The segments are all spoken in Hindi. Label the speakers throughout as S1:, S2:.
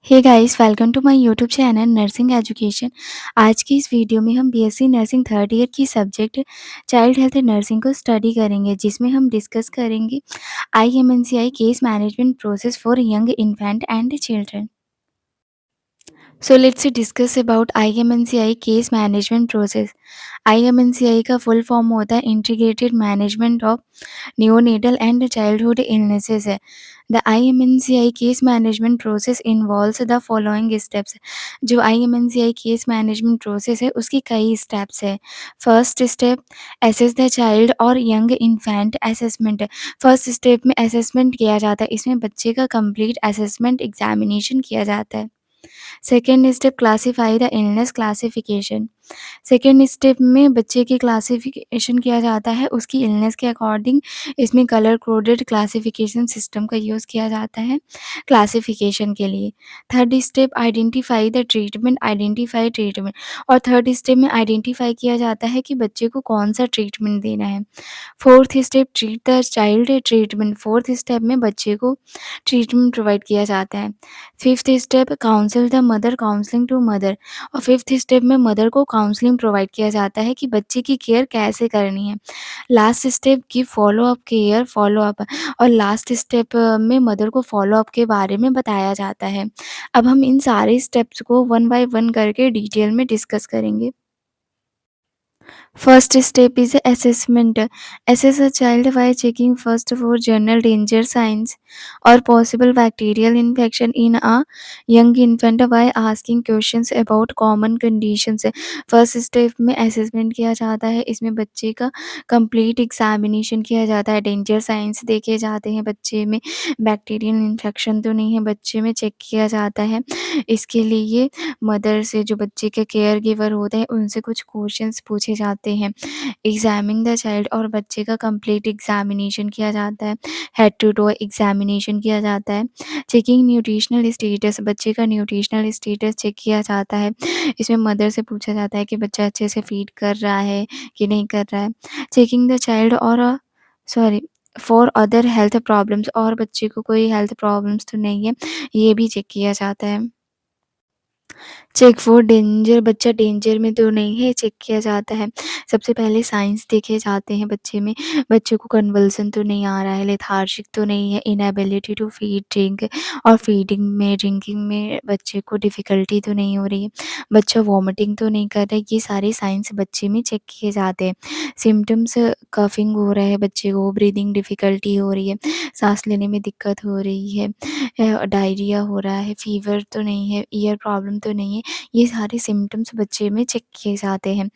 S1: Hey guys welcome to my YouTube channel nursing education. आज की इस वीडियो में हम बीएससी नर्सिंग थर्ड ईयर की सब्जेक्ट चाइल्ड हेल्थ नर्सिंग को स्टडी करेंगे, जिसमें हम डिस्कस करेंगे IMNCI case management process for young infant and children. So let's discuss about IMNCI case management process. IMNCI का फुल फॉर्म होता है integrated management of neonatal and childhood illnesses है। The IMNCI case management process involves the following steps. जो IMNCI केस मैनेजमेंट प्रोसेस है उसकी कई स्टेप्स है। First step, assess the child और young infant assessment. First step में असेसमेंट किया जाता है, इसमें बच्चे का कंप्लीट असेसमेंट एग्जामिनेशन किया जाता है। Second step, classify the illness classification. Second step में बच्चे की क्लासिफिकेशन किया जाता है उसकी इलनेस के अकॉर्डिंग। इसमें कलर कोडेड क्लासिफिकेशन सिस्टम का यूज़ किया जाता है क्लासिफिकेशन के लिए। Third step, identify treatment. और थर्ड स्टेप में आइडेंटिफाई किया जाता है कि बच्चे को कौन सा ट्रीटमेंट देना है। Fourth step, treat the child treatment. Fourth step में बच्चे को ट्रीटमेंट प्रोवाइड किया जाता है। Fifth step, counsel the mother, counselling to mother. और फिफ्थ स्टेप में मदर को काउंसलिंग प्रोवाइड किया जाता है कि बच्चे की केयर कैसे करनी है। लास्ट स्टेप की फॉलो अप। और लास्ट स्टेप में मदर को फॉलो अप के बारे में बताया जाता है। अब हम इन सारे स्टेप्स को वन बाय वन करके डिटेल में डिस्कस करेंगे। First step is assessment. Assess a child by checking first for general danger signs or possible bacterial infection in a young infant by asking questions about common conditions. First step में असेसमेंट किया जाता है, इसमें बच्चे का कंप्लीट एग्जामिनेशन किया जाता है। डेंजर साइंस देखे जाते हैं, बच्चे में बैक्टीरियल इन्फेक्शन तो नहीं है, बच्चे में चेक किया जाता है। इसके लिए मदर से, जो बच्चे के केयर गिवर होते हैं, उनसे कुछ क्वेश्चंस पूछे जाते हैं। एग्जामिंग द चाइल्ड, और बच्चे का कंप्लीट एग्जामिनेशन किया जाता है। हेड टू टो एग्जामिनेशन किया जाता है। चेकिंग न्यूट्रिशनल स्टेटस, बच्चे का न्यूट्रिशनल स्टेटस चेक किया जाता है। इसमें मदर से पूछा जाता है कि बच्चा अच्छे से फीड कर रहा है कि नहीं कर रहा है। चेकिंग द चाइल्ड और sorry for other health problems, और बच्चे को कोई हेल्थ प्रॉब्लम्स तो नहीं है, ये भी चेक किया जाता है। चेक फॉर डेंजर, बच्चा डेंजर में तो नहीं है, चेक किया जाता है। सबसे पहले साइंस देखे जाते हैं बच्चे में। बच्चे को कन्वल्सन तो नहीं आ रहा है, लेथार्जिक तो नहीं है, इनएबिलिटी टू फीड ड्रिंक, और फीडिंग में ड्रिंकिंग में बच्चे को डिफ़िकल्टी तो नहीं हो रही है, बच्चा वॉमिटिंग तो नहीं कर रहा है। ये सारे साइंस बच्चे में चेक किए जाते हैं। सिम्पटम्स, कफिंग हो रहा है बच्चे को, ब्रीदिंग डिफ़िकल्टी हो रही है, साँस लेने में दिक्कत हो रही है, डायरिया हो रहा है, फ़ीवर तो नहीं है, ईयर प्रॉब्लम तो नहीं है। ये सारे सिम्पटम्स बच्चे में चेक किए जाते हैं।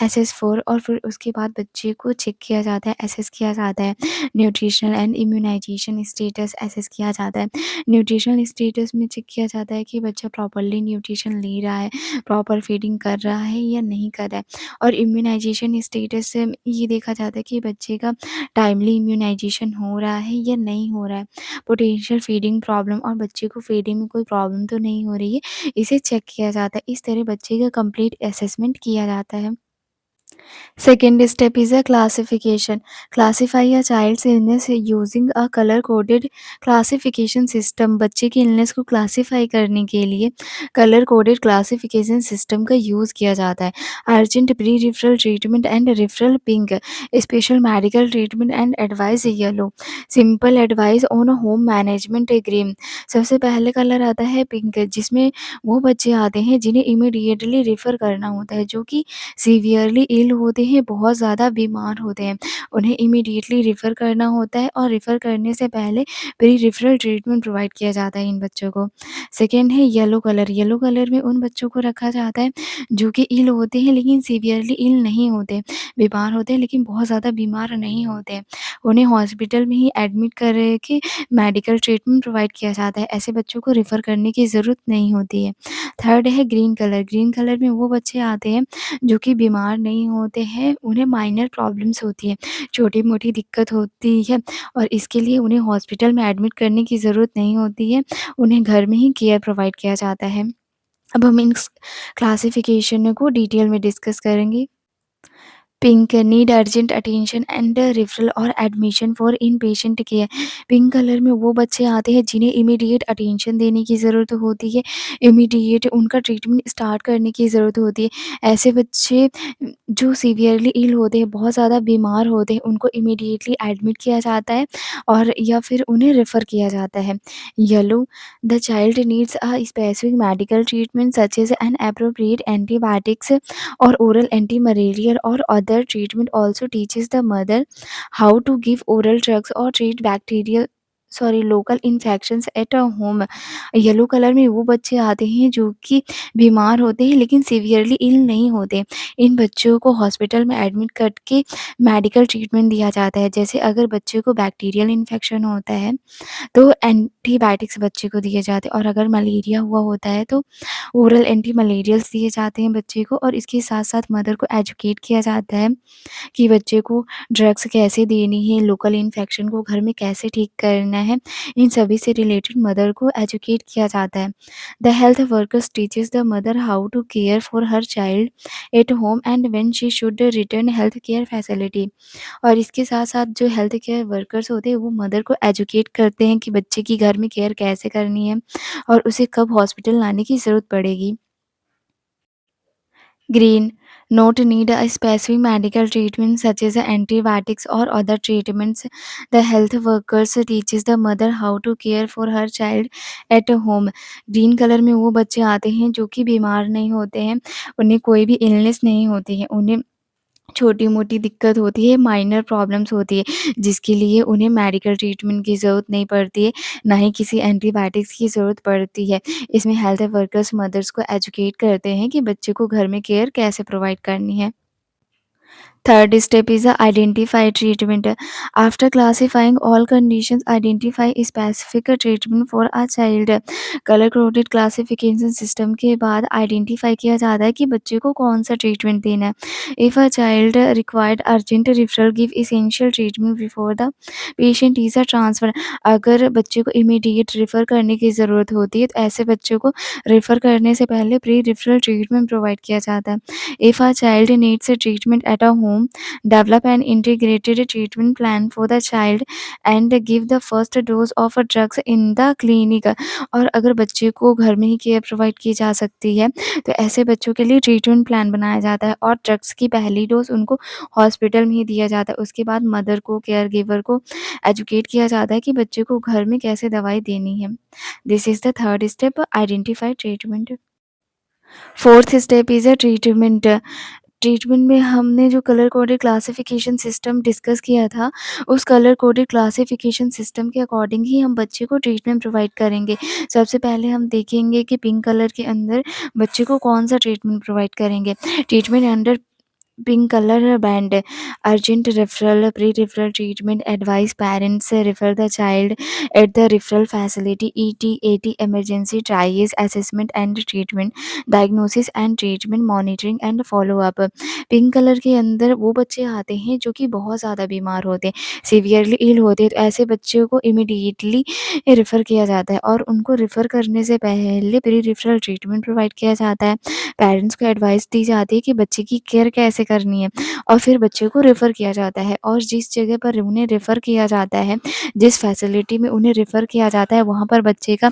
S1: एसएस 4, और फिर उसके बाद बच्चे को चेक किया जाता है, एसेस किया जाता है। Nutritional and immunisation status assess किया जाता है। न्यूट्रिशनल स्टेटस में चेक किया जाता है कि बच्चा प्रॉपर्ली न्यूट्रिशन ले रहा है, प्रॉपर फीडिंग कर रहा है या नहीं कर रहा है। और इम्यूनाइजेशन स्टेटस से ये देखा जाता है कि बच्चे का टाइमली इम्यूनाइजेशन हो रहा है या नहीं हो रहा है। पोटेंशियल फीडिंग प्रॉब्लम, और बच्चे को फीडिंग में कोई प्रॉब्लम तो नहीं हो रही है, इसे चेक किया जाता है। इस तरह बच्चे का कंप्लीट असेसमेंट किया जाता है। Second step is a classification. Classify a child's illness using a color coded classification system. बच्चे की illness को classify करने के लिए color coded classification system का use किया जाता है। Urgent pre-referral treatment and referral pink. Special medical treatment and advice yellow. Simple advice on home management green. सबसे पहले कलर आता है पिंक, जिसमें वो बच्चे आते हैं जिन्हें इमीडिएटली रेफर करना होता है, जो कि सीवियरली इल होते हैं, बहुत ज़्यादा बीमार होते हैं। उन्हें इमीडिएटली रेफ़र करना होता है, और रेफ़र करने से पहले प्री रेफ़रल ट्रीटमेंट प्रोवाइड किया जाता है इन बच्चों को। सेकंड है येलो कलर। येलो कलर में उन बच्चों को रखा जाता है जो कि इल होते हैं लेकिन सीवियरली इल नहीं होते। बीमार होते हैं लेकिन बहुत ज़्यादा बीमार नहीं होते। उन्हें हॉस्पिटल में ही एडमिट करके मेडिकल ट्रीटमेंट प्रोवाइड किया जाता है। ऐसे बच्चों को रेफ़र करने की ज़रूरत नहीं होती है। थर्ड है ग्रीन कलर। ग्रीन कलर में वो बच्चे आते हैं जो कि बीमार नहीं होते हैं, उन्हें माइनर प्रॉब्लम्स होती हैं, छोटी-मोटी दिक्कत होती है, और इसके लिए उन्हें हॉस्पिटल में एडमिट करने की ज़रूरत नहीं होती है, उन्हें घर में ही केयर प्रोवाइड किया जाता है। अब हम इन क्लासिफ़िकेशन को डिटेल में डिस्कस करेंगे। Pink need urgent attention and referral और admission for inpatient care. Pink colour में वो बच्चे आते हैं जिन्हें इमीडिएट अटेंशन देने की ज़रूरत होती है, इमीडिएट उनका ट्रीटमेंट स्टार्ट करने की ज़रूरत होती है। ऐसे बच्चे जो सीवियरली इल होते हैं, बहुत ज़्यादा बीमार होते हैं, उनको इमीडिएटली एडमिट किया जाता है और या फिर उन्हें रेफ़र किया जाता है। Yellow the child needs a specific medical treatment such as an appropriate antibiotics or oral anti-malarial or other treatment also teaches the mother how to give oral drugs or treat bacterial local infections at a home. Yellow colour में वो बच्चे आते हैं जो कि बीमार होते हैं लेकिन सीवियरली इल नहीं होते। इन बच्चों को हॉस्पिटल में एडमिट करके मेडिकल ट्रीटमेंट दिया जाता है। जैसे अगर बच्चे को बैक्टीरियल इन्फेक्शन होता है तो एंटीबायोटिक्स बच्चे को दिए जाते हैं और अगर मलेरिया हुआ होता है तो ओरल एंटी मलेरियल्स दिए जाते हैं बच्चे को और इसके साथ-साथ मदर को एजुकेट किया जाता है कि बच्चे को ड्रग्स कैसे देनी है, लोकल इन्फेक्शन को घर में कैसे ठीक करना है, इन सभी से रिलेटेड मदर को एजुकेट किया जाता है। The health workers teaches the mother how to care for her child at home and when she should return health care facility. और इसके साथ-साथ जो हेल्थ केयर वर्कर्स होते हैं वो मदर को एजुकेट करते हैं कि बच्चे की घर में केयर कैसे करनी है और उसे कब हॉस्पिटल लाने की ज़रूरत पड़ेगी। Green, not need a specific medical treatment such as antibiotics or other treatments. The health workers teaches the mother how to care for her child at home. Green colour में वो बच्चे आते हैं जो कि बीमार नहीं होते हैं, उन्हें कोई भी इलनेस नहीं होती है, उन्हें छोटी-मोटी दिक्कत होती है, माइनर प्रॉब्लम्स होती है, जिसके लिए उन्हें मेडिकल ट्रीटमेंट की ज़रूरत नहीं पड़ती है, ना ही किसी एंटीबायोटिक्स की ज़रूरत पड़ती है। इसमें हेल्थ वर्कर्स मदर्स को एजुकेट करते हैं कि बच्चे को घर में केयर कैसे प्रोवाइड करनी है। Third step is identify treatment. After classifying all conditions, identify a specific treatment for a child. Colour coded classification system के बाद आइडेंटिफाई किया जाता है कि बच्चे को कौन सा ट्रीटमेंट देना है। If a child required urgent referral give essential treatment before the patient is a transfer. अगर बच्चे को इमीडिएट रेफर करने की ज़रूरत होती है तो ऐसे बच्चों को रेफर करने से पहले प्री रेफरल ट्रीटमेंट प्रोवाइड किया जाता है। If a child needs a treatment at a home, develop an integrated treatment plan for the child and give the first dose of drugs in the clinic। और अगर बच्चे को घर में ही केयर प्रोवाइड की जा सकती है, तो ऐसे बच्चों के लिए ट्रीटमेंट प्लान बनाया जाता है और ड्रग्स की पहली डोज़ उनको हॉस्पिटल में ही दिया जाता है। उसके बाद मदर को, केयर गिवर को एजुकेट किया जाता है कि बच्चे को घर में कैसे दवाई देनी है। This is the third step, identify treatment. Fourth step is a treatment. Treatment में हमने जो colour coded classification system discuss किया था, उस कलर कोडेड क्लासिफिकेशन सिस्टम के अकॉर्डिंग ही हम बच्चे को ट्रीटमेंट प्रोवाइड करेंगे। सबसे पहले हम देखेंगे कि पिंक कलर के अंदर बच्चे को कौन-सा ट्रीटमेंट प्रोवाइड करेंगे। Treatment under pink colour band, urgent referral, pre referral treatment, advice parents refer the child at the referral facility, ET, AT emergency trials, assessment and treatment, diagnosis and treatment, monitoring and follow up. Pink colour के अंदर वो बच्चे आते हैं जो कि बहुत ज़्यादा बीमार होते हैं, सीवियरली इल होते हैं, तो ऐसे बच्चों को इमीडिएटली रेफ़र किया जाता है और उनको रेफ़र करने से पहले प्री रेफरल ट्रीटमेंट प्रोवाइड किया जाता है। पेरेंट्स को एडवाइस दी जाती है कि बच्चे की केयर कैसे करनी है और फिर बच्चे को रेफ़र किया जाता है और जिस जगह पर उन्हें रेफ़र किया जाता है, जिस फैसिलिटी में उन्हें रेफ़र किया जाता है, वहाँ पर बच्चे का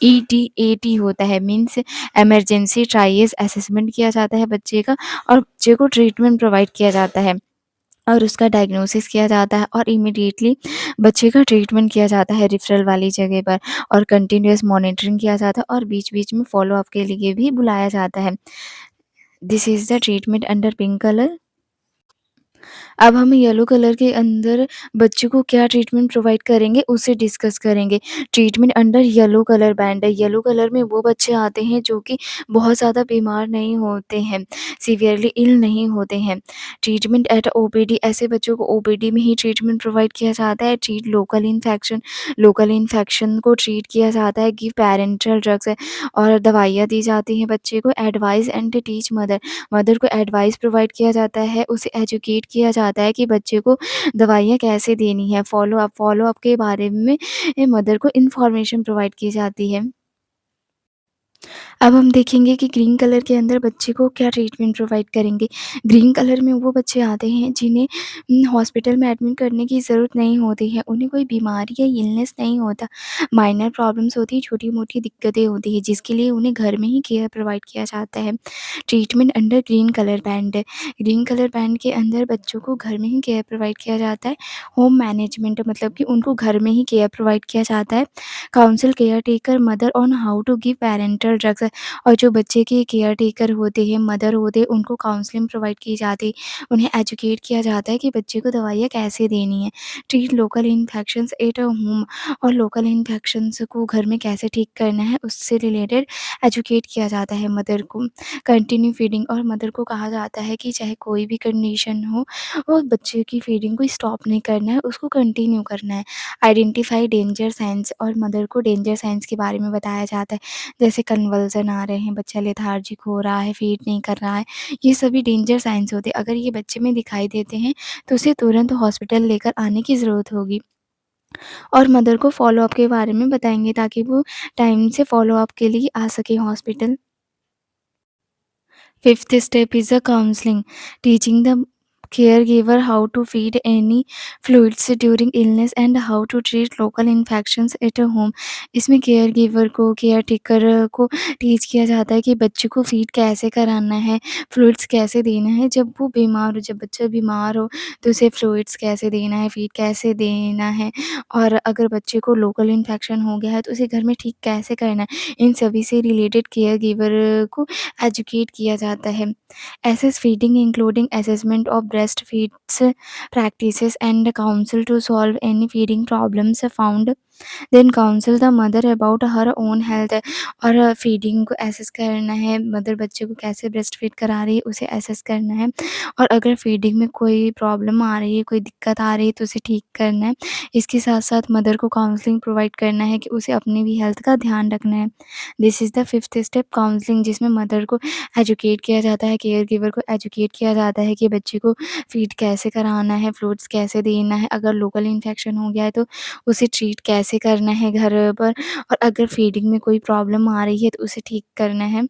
S1: ET, AT होता है, मीन्स इमरजेंसी ट्रायल्स, असेसमेंट किया जाता है बच्चे का और बच्चे को ट्रीटमेंट प्रोवाइड किया जाता है और उसका डायग्नोसिस किया जाता है और इमीडिएटली बच्चे का ट्रीटमेंट किया जाता है रेफरल वाली जगह पर और कंटिन्यूअस मॉनिटरिंग किया जाता है और बीच-बीच में फ़ॉलो अप के लिए भी बुलाया जाता है। This is the treatment under pink colour. अब हम येलो कलर के अंदर बच्चे को क्या ट्रीटमेंट प्रोवाइड करेंगे उसे डिस्कस करेंगे। Treatment under yellow colour band है। येलो कलर में वो बच्चे आते हैं जो कि बहुत ज़्यादा बीमार नहीं होते हैं, सीवियरली इल नहीं होते हैं। ट्रीटमेंट एट ओपीडी, ऐसे बच्चों को ओपीडी में ही ट्रीटमेंट प्रोवाइड किया जाता है। ट्रीट लोकल इन्फेक्शन को ट्रीट किया जाता है। गिव पैरेंटल ड्रग्स है और दवाइयाँ दी जाती हैं बच्चे को। Advice and teach mother, mother को एडवाइस प्रोवाइड किया जाता है, उसे एजुकेट किया जाता है कि बच्चे को दवाइयाँ कैसे देनी है। फ़ॉलो अप के बारे में मदर को इन्फॉर्मेशन प्रोवाइड की जाती है। अब हम देखेंगे कि ग्रीन कलर के अंदर बच्चे को क्या ट्रीटमेंट प्रोवाइड करेंगे। ग्रीन कलर में वो बच्चे आते हैं जिन्हें हॉस्पिटल में एडमिट करने की ज़रूरत नहीं होती है। उन्हें कोई बीमारी या इलनेस नहीं होता। माइनर प्रॉब्लम्स होती हैं, छोटी-मोटी दिक्कतें होती हैं, जिसके लिए उन्हें घर में ही केयर प्रोवाइड किया जाता है। Treatment under green colour band है। ग्रीन कलर बैंड के अंदर बच्चों को घर में ही केयर प्रोवाइड किया जाता है। होम मैनेजमेंट मतलब कि उनको घर में ही केयर प्रोवाइड किया जाता है। Council care taker mother on how to give parental drugs, और जो बच्चे के केयर टेकर होते हैं, मदर होते हैं, उनको काउंसलिंग प्रोवाइड की जाती है। उन्हें एजुकेट किया जाता है कि बच्चे को दवाइयाँ कैसे देनी है। Treat local infections at a home, और लोकल इन्फेक्शंस को घर में कैसे ठीक करना है, उससे रिलेटेड एजुकेट किया जाता है मदर को। कंटिन्यू फीडिंग, और मदर को कहा जाता है कि चाहे कोई भी कंडीशन हो, और बच्चे की फीडिंग को स्टॉप नहीं करना है, उसको कंटिन्यू करना है। आइडेंटिफाई डेंजर साइंस, और मदर को डेंजर साइंस के बारे में बताया जाता है। जैसे कन्वल्जन आ रहे हैं, बच्चा लेथार्जिक हो रहा है, फीड नहीं कर रहा है, ये सभी डेंजर साइंस होते हैं। अगर ये बच्चे में दिखाई देते हैं तो उसे तुरंत हॉस्पिटल लेकर आने की ज़रूरत होगी। और मदर को फ़ॉलो-अप के बारे में बताएँगे ताकि वो टाइम से फ़ॉलो-अप के लिए आ सके hospital. Fifth step is a counseling, teaching the caregiver how to feed any fluids during illness and how to treat local infections at home। इसमें केयर-गिवर को, केयर टेकर को टीच किया जाता है कि बच्चे को फीड कैसे कराना है, फ्लूइड्स कैसे देना है। जब वो बीमार हो, जब बच्चा बीमार हो, तो उसे फ्लूइड्स कैसे देना है, फीड कैसे देना है, और अगर बच्चे को लोकल इन्फेक्शन हो गया है, तो उसे घर में ठीक कैसे करना है। इन सभी से रिलेटेड केयर-गिवर को एजुकेट किया जाता है। Assess feeding including assessment of breast feeds practices and council to solve any feeding problems found. Then council the mother about her own health, और फीडिंग को एसेस करना है, मदर बच्चे को कैसे ब्रेस्ट फीड करा रही है उसे एसेस करना है, और अगर फीडिंग में कोई प्रॉब्लम आ रही है, कोई दिक्कत आ रही है, तो उसे ठीक करना है। इसके साथ साथ मदर को काउंसलिंग प्रोवाइड करना है कि उसे अपनी भी हेल्थ का ध्यान रखना है। This is the fifth step counselling, जिसमें मदर को एजुकेट किया जाता है, केयर गिवर को एजुकेट किया जाता है कि बच्चे को फीड कैसे कराना है, फ्लूइड्स कैसे देना है, अगर लोकल इन्फेक्शन हो गया है तो उसे ट्रीट कैसे करना है घर पर, और अगर फीडिंग में कोई प्रॉब्लम आ रही है तो उसे ठीक करना है।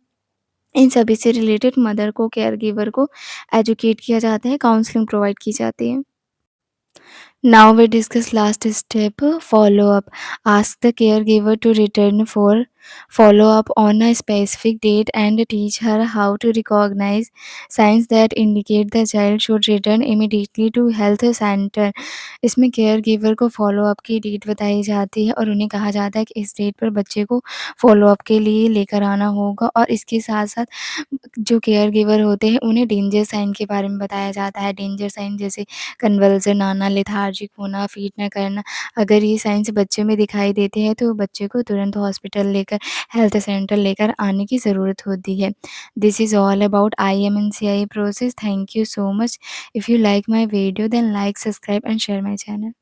S1: इन सभी से रिलेटेड मदर को, केयर गिवर को एजुकेट किया जाता है, काउंसलिंग प्रोवाइड की जाती है। Now we discuss last step, follow up. Ask the caregiver to return for follow up on a specific date and teach her how to recognize signs that indicate the child should return immediately to health center। इसमें केयर गिवर को फॉलो अप की डेट बताई जाती है, और उन्हें कहा जाता है कि इस डेट पर बच्चे को फॉलो अप के लिए लेकर आना होगा, और इसके साथ-साथ जो केयर गिवर होते हैं उन्हें डेंजर साइन के बारे में बताया जाता है। डेंजर साइन जैसे कन्वल्सन आना, लेथार्जिक होना, फीड ना करना, अगर ये साइंस बच्चे में दिखाई देते हैं तो बच्चे को तुरंत हॉस्पिटल लेकर, हेल्थ सेंटर लेकर आने की ज़रूरत होती है। This is all about IMNCI process। Thank you so much. If you like my video then like, subscribe and share my channel।